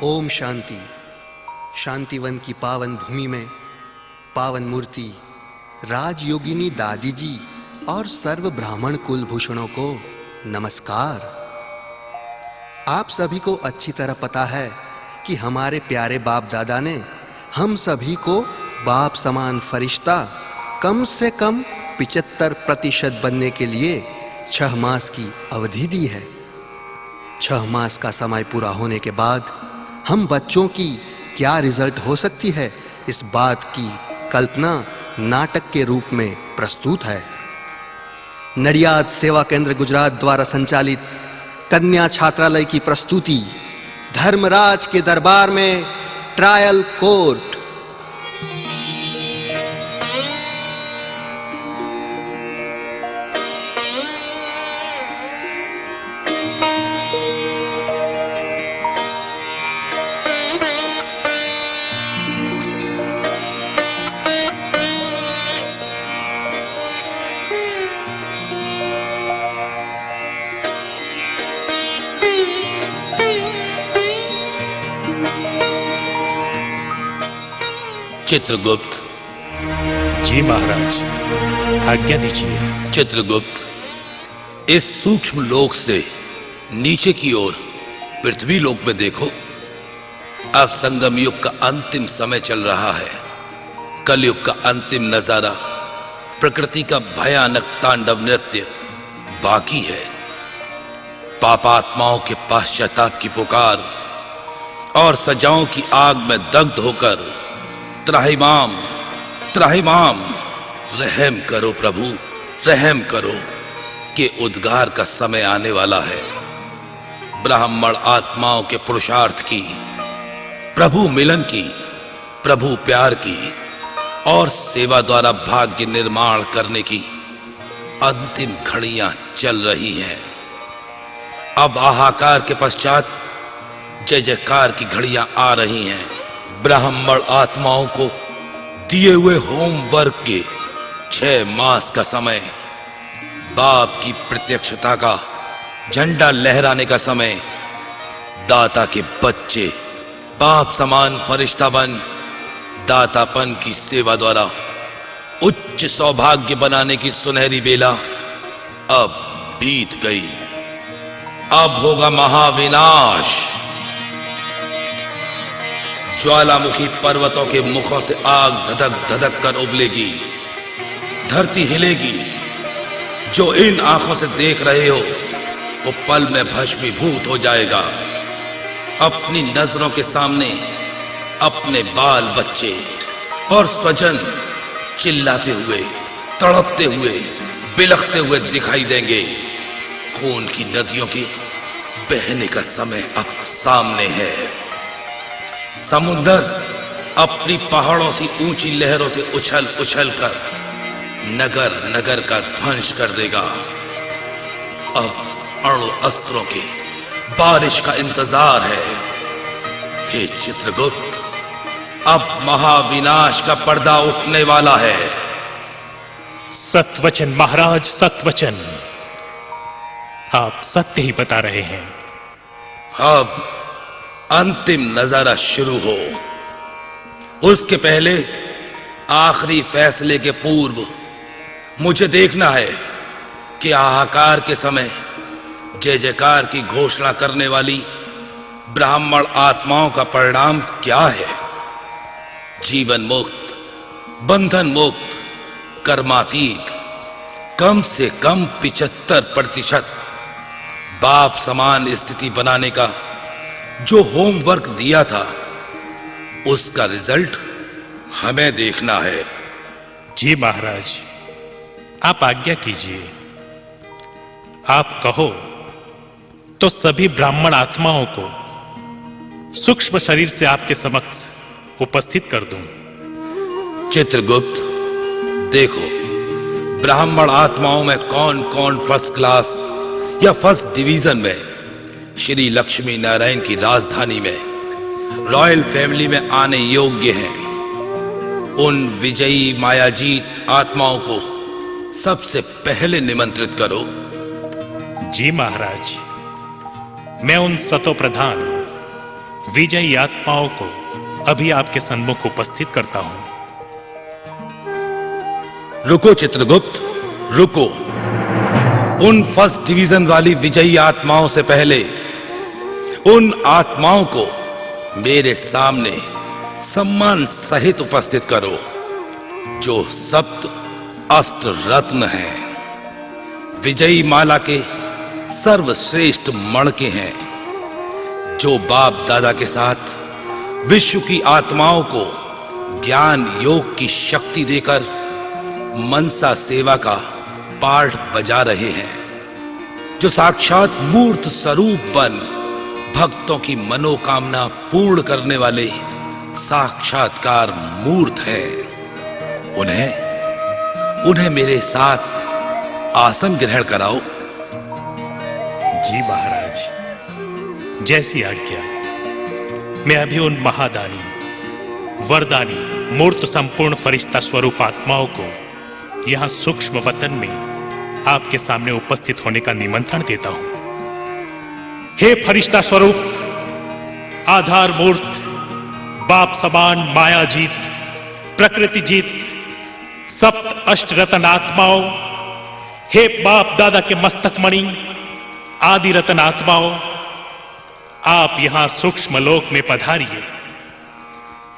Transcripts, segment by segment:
ओम शांति। शांतिवन की पावन भूमि में पावन मूर्ति राजयोगिनी दादी जी और सर्व ब्राह्मण कुलभूषणों को नमस्कार। आप सभी को अच्छी तरह पता है कि हमारे प्यारे बाप दादा ने हम सभी को बाप समान फरिश्ता कम से कम 75% बनने के लिए 6 मास की अवधि दी है। 6 मास का समय पूरा होने के बाद हम बच्चों की क्या रिजल्ट हो सकती है, इस बात की कल्पना नाटक के रूप में प्रस्तुत है। नडियाद सेवा केंद्र गुजरात द्वारा संचालित कन्या छात्रालय की प्रस्तुति धर्मराज के दरबार में ट्रायल कोर्ट। चित्रगुप्त। जी महाराज, आज्ञा दीजिए। चित्रगुप्त, इस सूक्ष्म लोक से नीचे की ओर पृथ्वी लोक में देखो। अब संगम युग का अंतिम समय चल रहा है। कलयुग का अंतिम नजारा, प्रकृति का भयानक तांडव नृत्य बाकी है। पापात्माओं के पश्चाताप की पुकार और सजाओं की आग में दग्ध होकर त्राहिमाम त्राहिमाम, रहम करो प्रभु, रहम करो के उद्गार का समय आने वाला है। ब्राह्मण आत्माओं के पुरुषार्थ की, प्रभु मिलन की, प्रभु प्यार की और सेवा द्वारा भाग्य निर्माण करने की अंतिम घड़ियां चल रही हैं। अब हाहाकार के पश्चात जय जयकार की घड़ियां आ रही हैं। ब्राह्मण आत्माओं को दिए हुए होमवर्क के 6 मास का समय, बाप की प्रत्यक्षता का झंडा लहराने का समय, दाता के बच्चे बाप समान फरिश्ता बन दातापन की सेवा द्वारा उच्च सौभाग्य बनाने की सुनहरी बेला अब बीत गई। अब होगा महाविनाश। ज्वालामुखी पर्वतों के मुखों से आग धधक धधक कर उबलेगी, धरती हिलेगी। जो इन आंखों से देख रहे हो वो पल में भस्मीभूत हो जाएगा। अपनी नजरों के सामने अपने बाल बच्चे और स्वजन चिल्लाते हुए, तड़पते हुए, बिलखते हुए दिखाई देंगे। खून की नदियों के बहने का समय अब सामने है। समुद्र अपनी पहाड़ों से ऊंची लहरों से उछल उछल कर नगर नगर का ध्वंस कर देगा। अब अणु अस्त्रों के बारिश का इंतजार है। हे चित्रगुप्त, अब महाविनाश का पर्दा उठने वाला है। सत्वचन महाराज, सत्वचन। आप सत्य ही बता रहे हैं। अब अंतिम नजारा शुरू हो, उसके पहले आखिरी फैसले के पूर्व मुझे देखना है कि हाहाकार के समय जय जयकार की घोषणा करने वाली ब्राह्मण आत्माओं का परिणाम क्या है। जीवन मुक्त, बंधन मुक्त, कर्मातीत, कम से कम 75% बाप समान स्थिति बनाने का जो होमवर्क दिया था, उसका रिजल्ट हमें देखना है। जी महाराज, आप आज्ञा कीजिए। आप कहो तो सभी ब्राह्मण आत्माओं को सूक्ष्म शरीर से आपके समक्ष उपस्थित कर दूं। चित्रगुप्त, देखो ब्राह्मण आत्माओं में कौन कौन फर्स्ट क्लास या फर्स्ट डिवीजन में श्री लक्ष्मी नारायण की राजधानी में रॉयल फैमिली में आने योग्य हैं। उन विजयी मायाजीत आत्माओं को सबसे पहले निमंत्रित करो। जी महाराज, मैं उन सतो प्रधान विजयी आत्माओं को अभी आपके सन्मुख उपस्थित करता हूं। रुको चित्रगुप्त, रुको। उन फर्स्ट डिवीजन वाली विजयी आत्माओं से पहले उन आत्माओं को मेरे सामने सम्मान सहित उपस्थित करो जो सप्त अष्ट रत्न हैं, विजयी माला के सर्वश्रेष्ठ मणके हैं, जो बाप दादा के साथ विश्व की आत्माओं को ज्ञान योग की शक्ति देकर मनसा सेवा का पाठ बजा रहे हैं, जो साक्षात मूर्त स्वरूप बन भक्तों की मनोकामना पूर्ण करने वाले साक्षात्कार मूर्त है। उन्हें मेरे साथ आसन ग्रहण कराओ। जी महाराज, जैसी आज्ञा। मैं अभी उन महादानी, वरदानी, मूर्त संपूर्ण फरिश्ता स्वरूप आत्माओं को यहां सूक्ष्म वतन में आपके सामने उपस्थित होने का निमंत्रण देता हूं। हे फरिश्ता स्वरूप, आधार मूर्त, बाप समान, माया जीत, प्रकृति जीत, सप्त अष्ट रतन आत्माओं, हे बाप दादा के मस्तक मणि, आदि रतन आत्माओं, आप यहां सूक्ष्म लोक में पधारिए।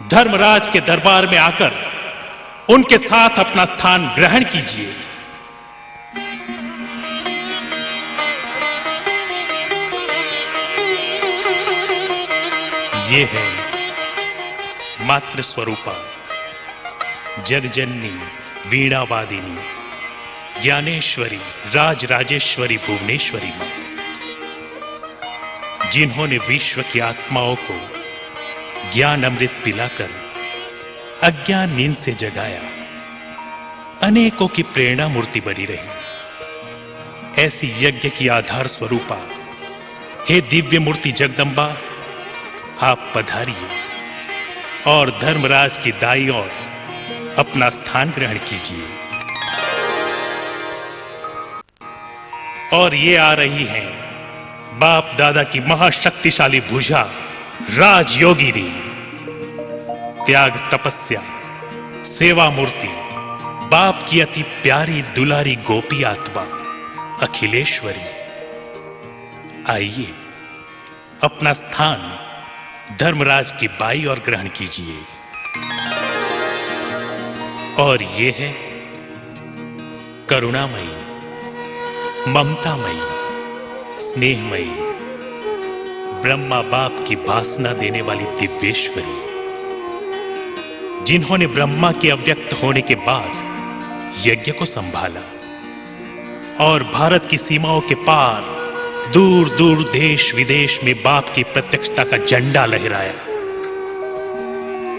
धर्मराज के दरबार में आकर उनके साथ अपना स्थान ग्रहण कीजिए। ये है मातृ स्वरूपा, जगजननी, वीणावादिनी, ज्ञानेश्वरी, राजराजेश्वरी, भुवनेश्वरी मां, जिन्होंने विश्व की आत्माओं को ज्ञान अमृत पिलाकर अज्ञान नींद से जगाया, अनेकों की प्रेरणा मूर्ति बनी रही। ऐसी यज्ञ की आधार स्वरूपा, हे दिव्य मूर्ति जगदंबा, आप पधारिए और धर्मराज की दाई ओर अपना स्थान ग्रहण कीजिए। और ये आ रही हैं बाप दादा की महाशक्तिशाली भुजा राजयोगिनी, त्याग तपस्या, सेवा मूर्ति, बाप की अति प्यारी दुलारी गोपी आत्मा अखिलेश्वरी। आइए अपना स्थान धर्मराज की बाई और ग्रहण कीजिए। और ये है करुणामयी, ममतामयी, स्नेहमयी, ब्रह्मा बाप की वासना देने वाली दिव्येश्वरी, जिन्होंने ब्रह्मा के अव्यक्त होने के बाद यज्ञ को संभाला और भारत की सीमाओं के पार दूर दूर देश विदेश में बाप की प्रत्यक्षता का झंडा लहराया,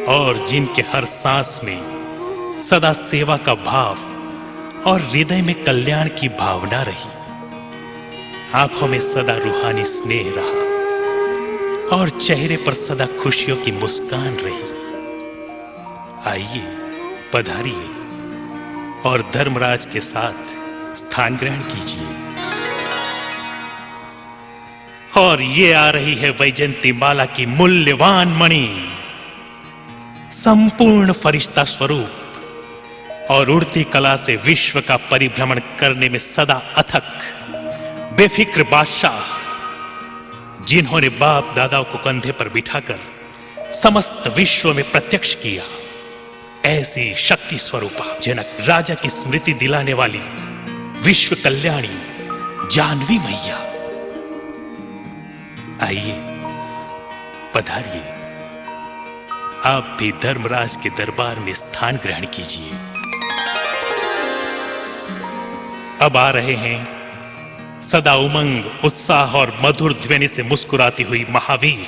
और जिनके हर सांस में सदा सेवा का भाव और हृदय में कल्याण की भावना रही, आंखों में सदा रूहानी स्नेह रहा और चेहरे पर सदा खुशियों की मुस्कान रही। आइए पधारिए और धर्मराज के साथ स्थान ग्रहण कीजिए। और ये आ रही है वैजंती माला की मूल्यवान मणि, संपूर्ण फरिश्ता स्वरूप और उड़ती कला से विश्व का परिभ्रमण करने में सदा अथक बेफिक्र बादशाह, जिन्होंने बाप दादाओं को कंधे पर बिठाकर समस्त विश्व में प्रत्यक्ष किया। ऐसी शक्ति स्वरूपा जनक राजा की स्मृति दिलाने वाली विश्व कल्याणी जानवी मैया, आइए पधारिए, आप भी धर्मराज के दरबार में स्थान ग्रहण कीजिए। अब आ रहे हैं सदा उमंग, उत्साह और मधुर ध्वनि से मुस्कुराती हुई महावीर,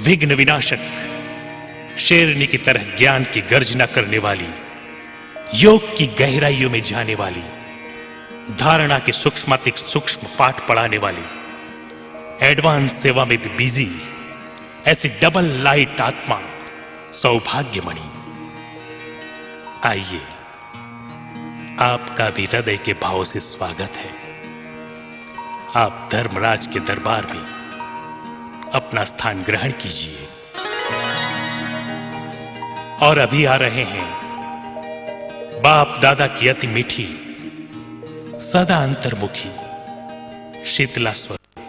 विघ्न विनाशक, शेरनी की तरह ज्ञान की गर्जना करने वाली, योग की गहराइयों में जाने वाली, धारणा के सूक्ष्मातिक सूक्ष्म पाठ पढ़ाने वाली, एडवांस सेवा में भी बिजी ऐसी डबल लाइट आत्मा सौभाग्यमणि, आइए आपका भी हृदय के भाव से स्वागत है। आप धर्मराज के दरबार में अपना स्थान ग्रहण कीजिए। और अभी आ रहे हैं बाप दादा की अति मीठी, सदा अंतर्मुखी, शीतला स्वरूप,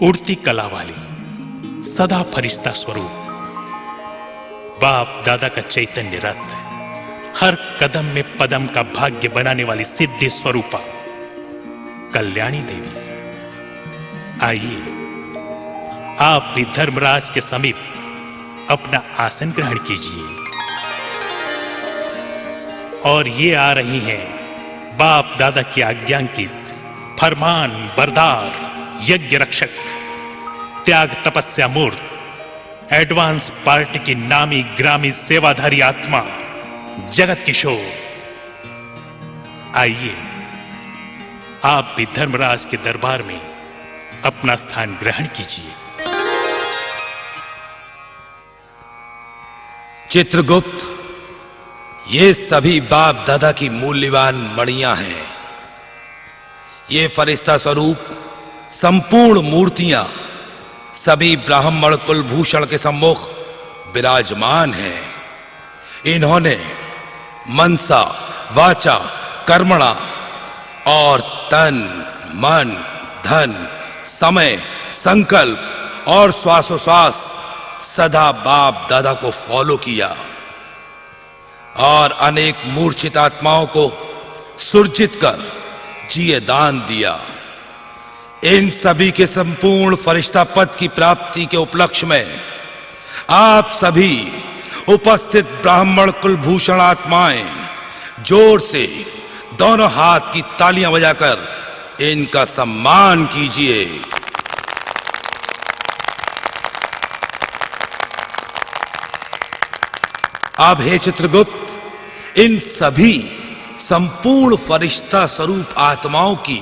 उड़ती कला वाली, सदा फरिश्ता स्वरूप, बाप दादा का चैतन्य रथ, हर कदम में पदम का भाग्य बनाने वाली सिद्धि स्वरूपा कल्याणी देवी। आइए आप भी धर्मराज के समीप अपना आसन ग्रहण कीजिए। और ये आ रही हैं बाप दादा की आज्ञांकित फरमान बरदार, यज्ञ रक्षक, त्याग तपस्या मूर्त, एडवांस पार्टी की नामी ग्रामी सेवाधारी आत्मा जगत किशोर। आइए आप भी धर्मराज के दरबार में अपना स्थान ग्रहण कीजिए। चित्रगुप्त, ये सभी बाप दादा की मूल्यवान मणियां हैं। ये फरिश्ता स्वरूप संपूर्ण मूर्तियां सभी ब्राह्मण कुलभूषण के सम्मुख विराजमान हैं। इन्होंने मनसा, वाचा, कर्मणा और तन, मन, धन, समय, संकल्प और श्वासोश्वास सदा बाप दादा को फॉलो किया और अनेक मूर्छित आत्माओं को सुरजित कर जिए दान दिया। इन सभी के संपूर्ण फरिश्ता पद की प्राप्ति के उपलक्ष्य में आप सभी उपस्थित ब्राह्मण कुलभूषण आत्माएं जोर से दोनों हाथ की तालियां बजाकर इनका सम्मान कीजिए। अब हे चित्रगुप्त, इन सभी संपूर्ण फरिश्ता स्वरूप आत्माओं की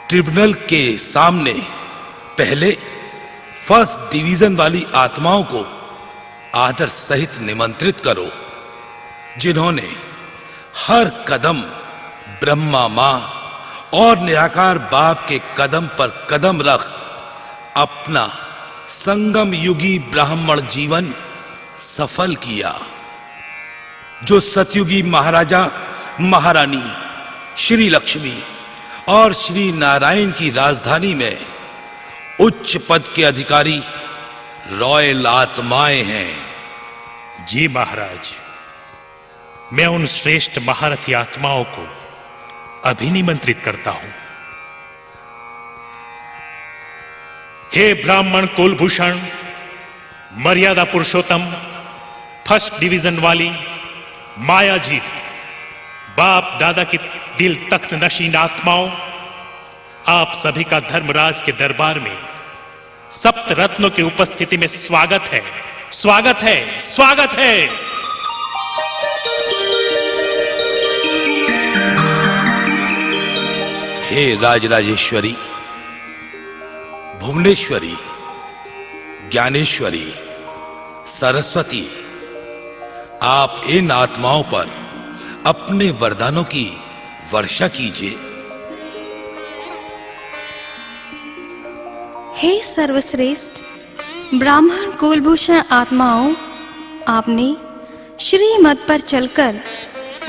ट्रिब्यूनल के सामने पहले फर्स्ट डिवीजन वाली आत्माओं को आदर सहित निमंत्रित करो, जिन्होंने हर कदम ब्रह्मा मां और निराकार बाप के कदम पर कदम रख अपना संगम युगी ब्राह्मण जीवन सफल किया। जो सतयुगी महाराजा महारानी, श्री लक्ष्मी और श्री नारायण की राजधानी में उच्च पद के अधिकारी रॉयल आत्माएं हैं। जी महाराज, मैं उन श्रेष्ठ महारथी आत्माओं को अभी निमंत्रित करता हूं। हे ब्राह्मण कुलभूषण, मर्यादा पुरुषोत्तम, फर्स्ट डिवीजन वाली माया जी, बाप दादा की दिल तख्त नशीन आत्माओं, आप सभी का धर्मराज के दरबार में सप्त रत्नों की उपस्थिति में स्वागत है, स्वागत है, स्वागत है। हे राजराजेश्वरी, भुवनेश्वरी, ज्ञानेश्वरी, सरस्वती, आप इन आत्माओं पर अपने वरदानों की वर्षा कीजिए। हे सर्वश्रेष्ठ ब्राह्मण कुलभूषण आत्माओं, आपने श्रीमत पर चलकर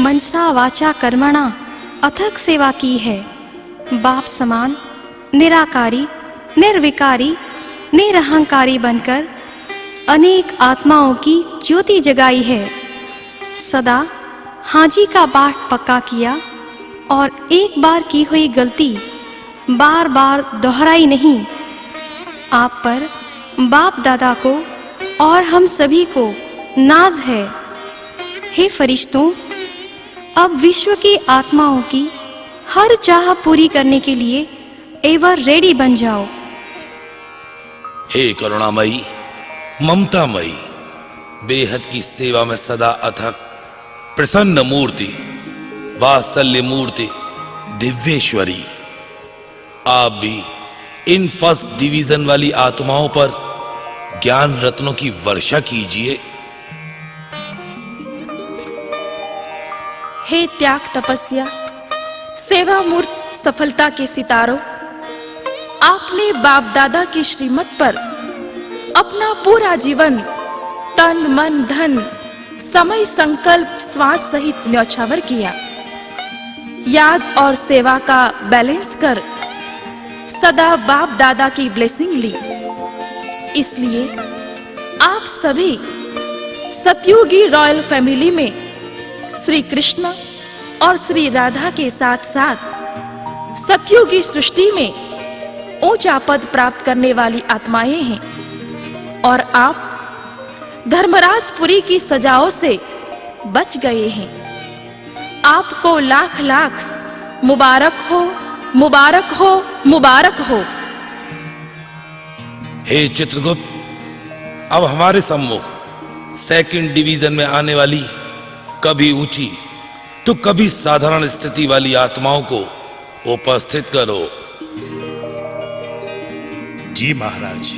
मनसा वाचा कर्मणा अथक सेवा की है। बाप समान निराकारी, निर्विकारी, निरहंकारी बनकर अनेक आत्माओं की ज्योति जगाई है। सदा हाजी का बाट पक्का किया और एक बार की हुई गलती बार बार दोहराई नहीं। आप पर बाप दादा को और हम सभी को नाज है। हे फरिश्तों, अब विश्व की आत्माओं की हर चाह पूरी करने के लिए एवर रेडी बन जाओ। हे करुणामयी, ममतामयी, बेहद की सेवा में सदा अथक प्रसन्न मूर्ति, वात्सल्य मूर्ति, दिव्येश्वरी, आप भी इन फर्स्ट डिवीजन वाली आत्माओं पर ज्ञान रत्नों की वर्षा कीजिए। हे त्याग तपस्या, सेवा मूर्त, सफलता के सितारों, आपने बाप दादा की श्रीमत पर अपना पूरा जीवन तन मन धन समय संकल्प श्वास सहित न्यौछावर किया। याद और सेवा का बैलेंस कर सदा बाप दादा की ब्लेसिंग ली। इसलिए आप सभी सतयुगी रॉयल फैमिली में श्री कृष्ण और श्री राधा के साथ साथ सतयुगी सृष्टि में ऊंचा पद प्राप्त करने वाली आत्माएं हैं और आप धर्मराजपुरी की सजाओं से बच गए हैं। आपको लाख लाख मुबारक हो, मुबारक हो, मुबारक हो। हे चित्रगुप्त, अब हमारे सम्मुख सेकंड डिवीजन में आने वाली कभी ऊंची तो कभी साधारण स्थिति वाली आत्माओं को उपस्थित करो। जी महाराज,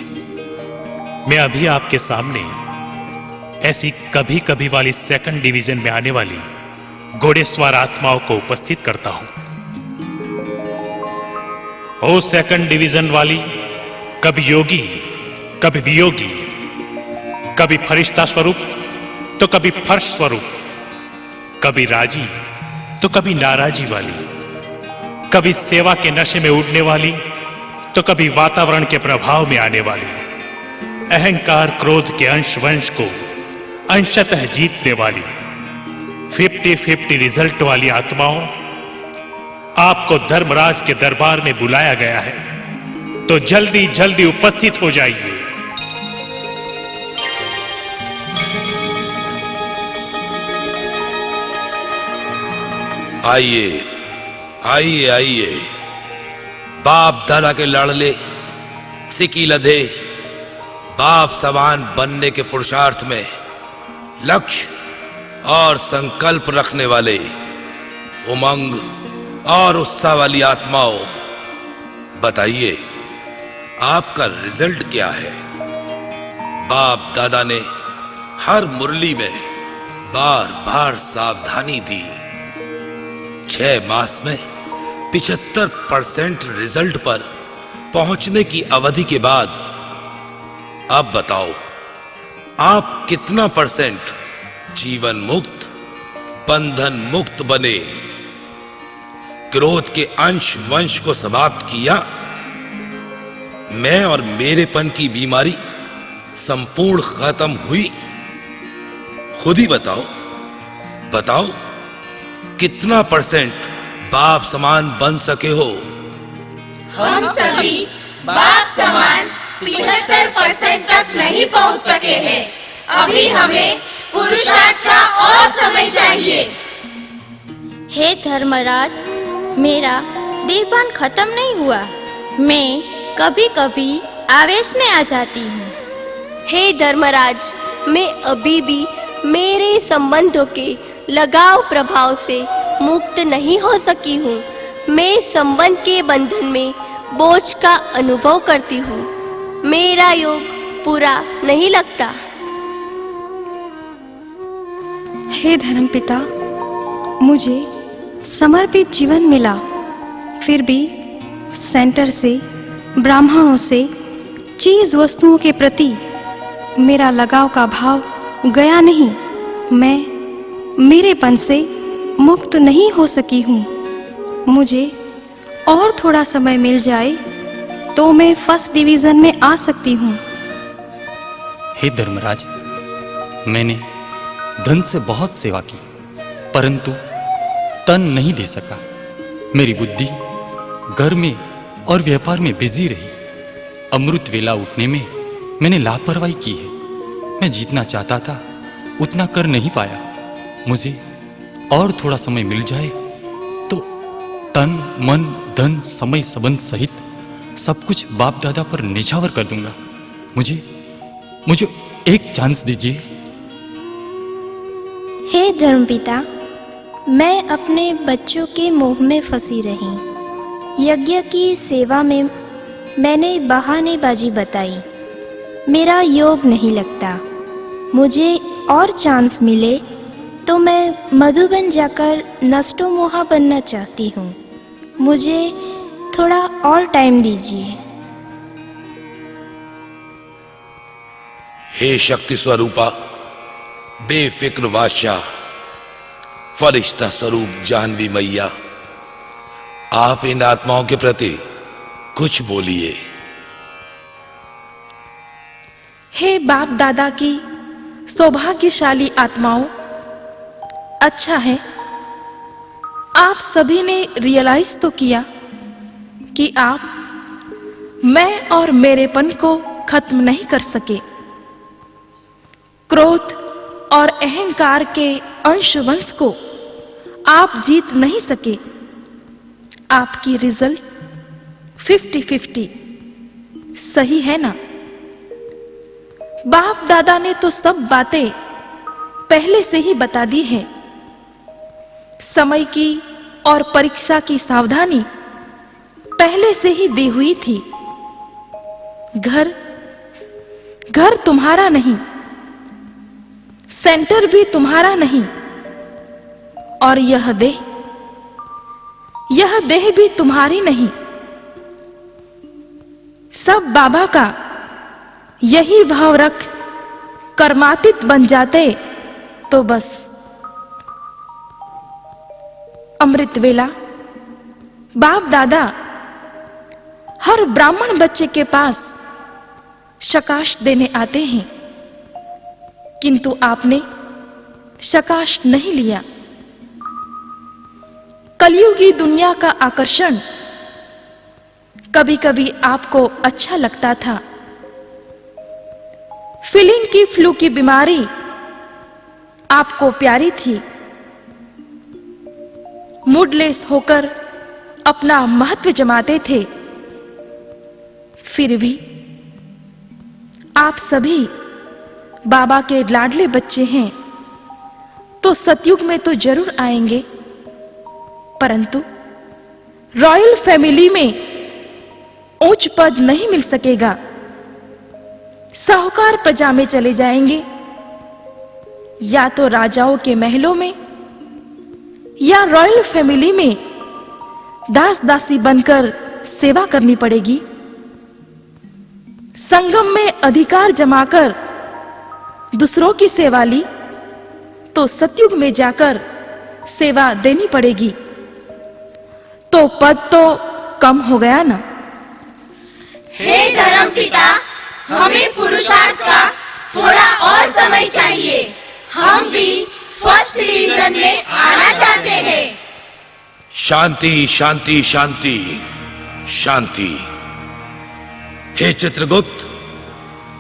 मैं अभी आपके सामने ऐसी कभी कभी वाली सेकंड डिवीजन में आने वाली घोड़ेस्वार आत्माओं को उपस्थित करता हूं। ओ सेकंड डिवीजन वाली, कभी योगी, कभी वियोगी, कभी फरिश्ता स्वरूप तो कभी फर्श स्वरूप, कभी राजी तो कभी नाराजी वाली, कभी सेवा के नशे में उड़ने वाली तो कभी वातावरण के प्रभाव में आने वाली, अहंकार क्रोध के अंश वंश को अंशतः जीतने वाली 50-50 रिजल्ट वाली आत्माओं, आपको धर्मराज के दरबार में बुलाया गया है, तो जल्दी जल्दी उपस्थित हो जाइए। आइए आइए आइए, बाप दादा के लाडले सिकी लधे बाप समान बनने के पुरुषार्थ में लक्ष्य और संकल्प रखने वाले उमंग और उत्साह वाली आत्माओं, बताइए आपका रिजल्ट क्या है। बाप दादा ने हर मुरली में बार बार सावधानी दी। 6 मास में 75% रिजल्ट पर पहुंचने की अवधि के बाद अब बताओ आप कितना परसेंट जीवन मुक्त, बंधन मुक्त बने, क्रोध के अंश वंश को समाप्त किया, मैं और मेरेपन की बीमारी संपूर्ण खत्म हुई। खुद ही बताओ, बताओ कितना परसेंट बाप समान बन सके हो। हम सभी बाप समान 75% तक नहीं पहुंच सके हैं। अभी हमें पुरुषार्थ का और समय चाहिए। हे धर्मराज, मेरा देहभान खत्म नहीं हुआ। मैं कभी कभी आवेश में आ जाती हूँ। हे धर्मराज, मैं अभी भी मेरे संबंधों के लगाव प्रभाव से मुक्त नहीं हो सकी हूँ। मैं संबंध के बंधन में बोझ का अनुभव करती हूँ। मेरा योग पूरा नहीं लगता। हे धर्मपिता, मुझे समर्पित जीवन मिला, फिर भी सेंटर से, ब्राह्मणों से, चीज वस्तुओं के प्रति मेरा लगाव का भाव गया नहीं। मैं मेरेपन से मुक्त नहीं हो सकी हूँ। मुझे और थोड़ा समय मिल जाए तो मैं फर्स्ट डिवीजन में आ सकती हूँ। हे धर्मराज, मैंने धन से बहुत सेवा की, परंतु तन नहीं दे सका। मेरी बुद्धि घर में और व्यापार में बिजी रही। अमृत वेला उठने में मैंने लापरवाही की है। मैं जितना चाहता था उतना कर नहीं पाया। मुझे और थोड़ा समय मिल जाए तो तन मन धन समय संबंध सहित सब कुछ बाप दादा पर निछावर कर दूंगा। मुझे एक चांस दीजिए। हे धर्मपिता, मैं अपने बच्चों के मोह में फंसी रही। यज्ञ की सेवा में मैंने बहानेबाजी बताई। मेरा योग नहीं लगता। मुझे और चांस मिले तो मैं मधुबन जाकर नष्टोमोहा बनना चाहती हूँ। मुझे थोड़ा और टाइम दीजिए। हे शक्ति स्वरूपा, बेफिक्र बादशाह, फरिश्ता स्वरूप जाह्नवी मैया, आप इन आत्माओं के प्रति कुछ बोलिए। हे बाप दादा की सौभाग्यशाली आत्माओं, अच्छा है आप सभी ने रियलाइज तो किया कि आप मैं और मेरेपन को खत्म नहीं कर सके। क्रोध और अहंकार के अंशवंश को आप जीत नहीं सके। आपकी रिजल्ट 50-50 सही है ना? बाप दादा ने तो सब बातें पहले से ही बता दी है। समय की और परीक्षा की सावधानी पहले से ही दी हुई थी। घर तुम्हारा नहीं, सेंटर भी तुम्हारा नहीं, और यह देह भी तुम्हारी नहीं। सब बाबा का यही भाव रख कर्मातीत बन जाते तो बस। अमृत वेला बाप दादा हर ब्राह्मण बच्चे के पास शकाश देने आते हैं, किंतु आपने शकाश नहीं लिया। कलयुगी दुनिया का आकर्षण कभी कभी आपको अच्छा लगता था। फीलिंग की फ्लू की बीमारी आपको प्यारी थी। मूडलेस होकर अपना महत्व जमाते थे। फिर भी आप सभी बाबा के लाडले बच्चे हैं, तो सतयुग में तो जरूर आएंगे, परंतु रॉयल फैमिली में उच्च पद नहीं मिल सकेगा। साहूकार प्रजा में चले जाएंगे, या तो राजाओं के महलों में या रॉयल फैमिली में दास दासी बनकर सेवा करनी पड़ेगी। संगम में अधिकार जमाकर दूसरों की सेवा ली तो सतयुग में जाकर सेवा देनी पड़ेगी। तो पद तो कम हो गया ना। हे धर्मपिता, हमें पुरुषार्थ का थोड़ा और समय चाहिए। हम भी फर्स्ट डिवीजन में आना चाहते हैं। शांति शांति शांति शांति। हे चित्रगुप्त,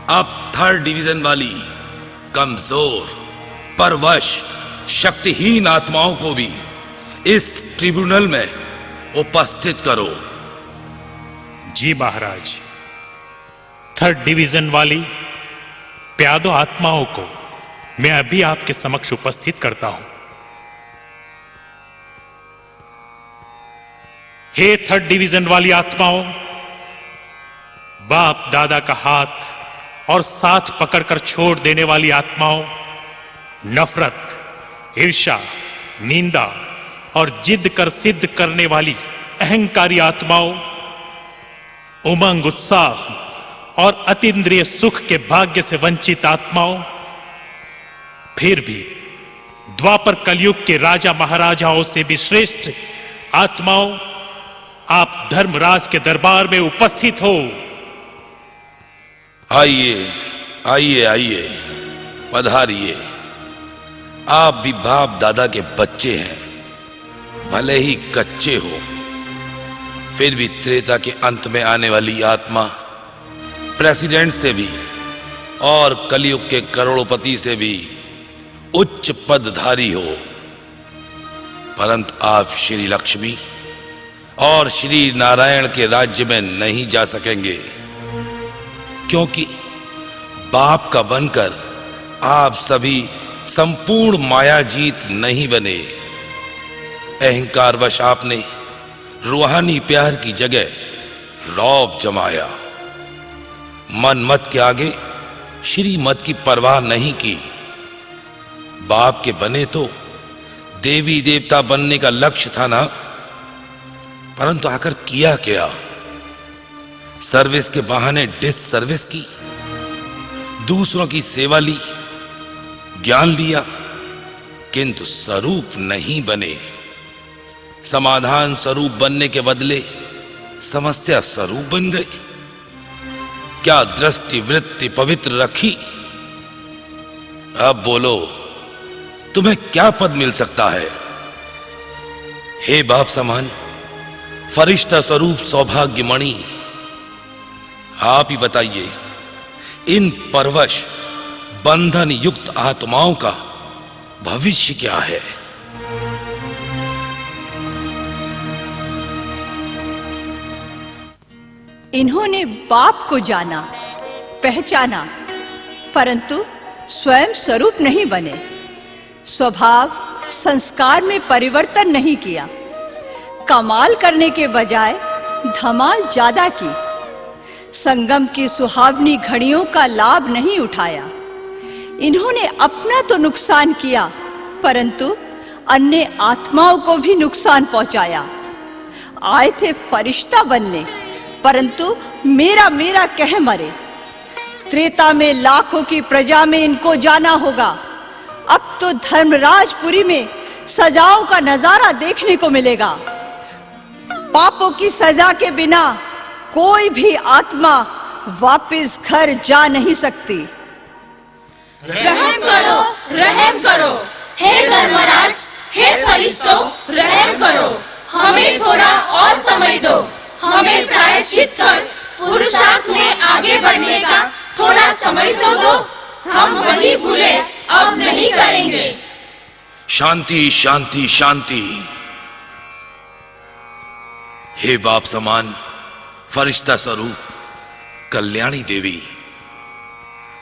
अब थर्ड डिवीजन वाली कमजोर, परवश, शक्तिहीन आत्माओं को भी इस ट्रिब्यूनल में उपस्थित करो। जी महाराज। थर्ड डिवीजन वाली प्यादो आत्माओं को मैं अभी आपके समक्ष उपस्थित करता हूं। हे थर्ड डिवीजन वाली आत्माओं, बाप दादा का हाथ और साथ पकड़कर छोड़ देने वाली आत्माओं, नफरत, ईर्ष्या, निंदा और जिद कर सिद्ध करने वाली अहंकारी आत्माओं, उमंग, उत्साह और अतीन्द्रिय सुख के भाग्य से वंचित आत्माओं, फिर भी द्वापर कलयुग के राजा महाराजाओं से भी श्रेष्ठ आत्माओं, आप धर्मराज के दरबार में उपस्थित हो। आइए आइए आइए, पधारिए। आप भी बाप दादा के बच्चे हैं, भले ही कच्चे हो, फिर भी त्रेता के अंत में आने वाली आत्मा प्रेसिडेंट से भी और कलयुग के करोड़पति से भी उच्च पदधारी हो। परंतु आप श्री लक्ष्मी और श्री नारायण के राज्य में नहीं जा सकेंगे, क्योंकि बाप का बनकर आप सभी संपूर्ण माया जीत नहीं बने। अहंकारवश आपने रूहानी प्यार की जगह रौब जमाया। मन मत के आगे श्री मत की परवाह नहीं की। बाप के बने तो देवी देवता बनने का लक्ष्य था ना, परंतु आकर किया क्या? सर्विस के बहाने डिस सर्विस की। दूसरों की सेवा ली, ज्ञान लिया, किंतु स्वरूप नहीं बने। समाधान स्वरूप बनने के बदले समस्या स्वरूप बन गई। क्या दृष्टि वृत्ति पवित्र रखी? अब बोलो, तुम्हें क्या पद मिल सकता है? हे बाप समान फरिश्ता स्वरूप सौभाग्यमणि, आप ही बताइए, इन परवश बंधन युक्त आत्माओं का भविष्य क्या है? इन्होंने बाप को जाना, पहचाना, परंतु स्वयं स्वरूप नहीं बने। स्वभाव संस्कार में परिवर्तन नहीं किया। कमाल करने के बजाय धमाल ज्यादा की। संगम की सुहावनी घड़ियों का लाभ नहीं उठाया। इन्होंने अपना तो नुकसान किया, परंतु अन्य आत्माओं को भी नुकसान पहुंचाया। आए थे फरिश्ता बनने, परंतु मेरा मेरा कह मरे। त्रेता में लाखों की प्रजा में इनको जाना होगा। अब तो धर्मराजपुरी में सजाओं का नजारा देखने को मिलेगा। पापों की सजा के बिना कोई भी आत्मा वापस घर जा नहीं सकती। रहम करो, रहम करो, हे धर्मराज, हे फरिश्तों, रहम करो। हमें थोड़ा और समय दो। हमें प्रायश्चित कर पुरुषार्थ में आगे बढ़ने का थोड़ा समय तो दो। हम वही भूले अब नहीं करेंगे। शांति, शांति, शांति। हे बाप समान फरिश्ता स्वरूप कल्याणी देवी,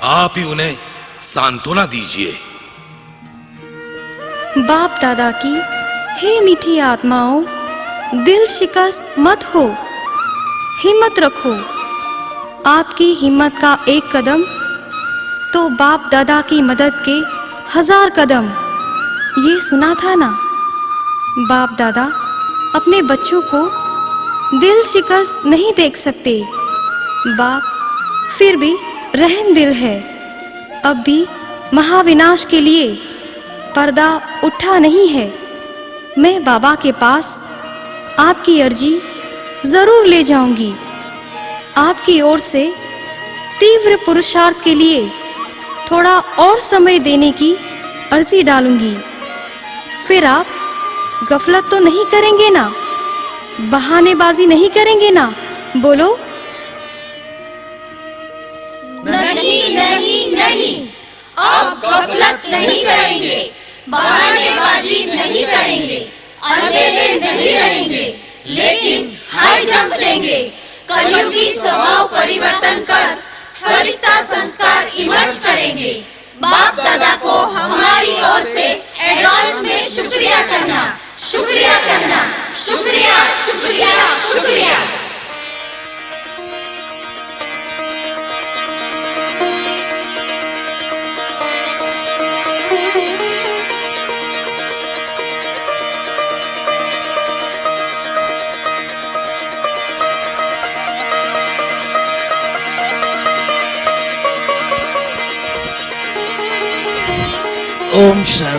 आप ही उन्हें सांत्वना दीजिए। बाप दादा की हे मीठी आत्माओं, दिल शिकस्त मत हो, हिम्मत रखो। आपकी हिम्मत का एक कदम तो बाप दादा की मदद के 1000 कदम। ये सुना था ना? बाप दादा अपने बच्चों को दिल शिकस्त नहीं देख सकते। बाप फिर भी रहम दिल है। अब भी महाविनाश के लिए पर्दा उठा नहीं है। मैं बाबा के पास आपकी अर्जी जरूर ले जाऊंगी। आपकी ओर से तीव्र पुरुषार्थ के लिए थोड़ा और समय देने की अर्जी डालूंगी। फिर आप गफलत तो नहीं करेंगे ना? बहानेबाजी नहीं करेंगे ना? बोलो। नहीं, नहीं, नहीं, अब गफलत नहीं करेंगे, बहानेबाजी नहीं करेंगे, अलबेले नहीं रहेंगे, लेकिन हाई जंप लेंगे। कलयुगी स्वभाव परिवर्तन कर फरिश्ता संस्कार इमर्ज करेंगे। बाप दादा को हमारी ओर से एडवांस में शुक्रिया करना, शुक्रिया करना, शुक्रिया, शुक्रिया, शुक्रिया। ओम शांति।